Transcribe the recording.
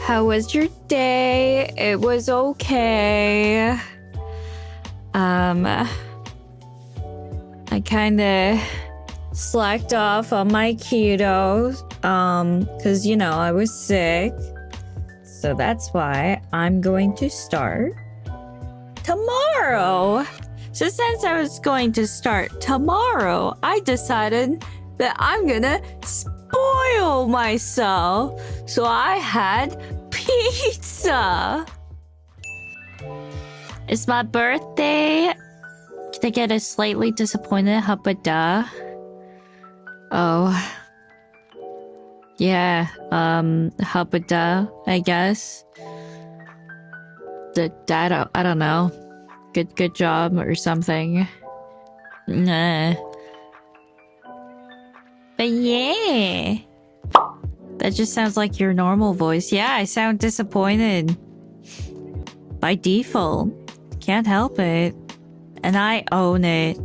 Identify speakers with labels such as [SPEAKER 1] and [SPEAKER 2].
[SPEAKER 1] How was your day? It was okay. I kinda slacked off on my keto, cause you know, I was sick. So that's why I'm going to start tomorrow. So since I was going to start tomorrow, I decided that I'm gonna spoil myself. So I had pizza. It's my birthday. Can I get a slightly disappointed hapada? Oh. Yeah, hapada, I guess. I don't know. Good job or something. Nah. But yeah. That just sounds like your normal voice. Yeah, I sound disappointed. By default. Can't help it. And I own it.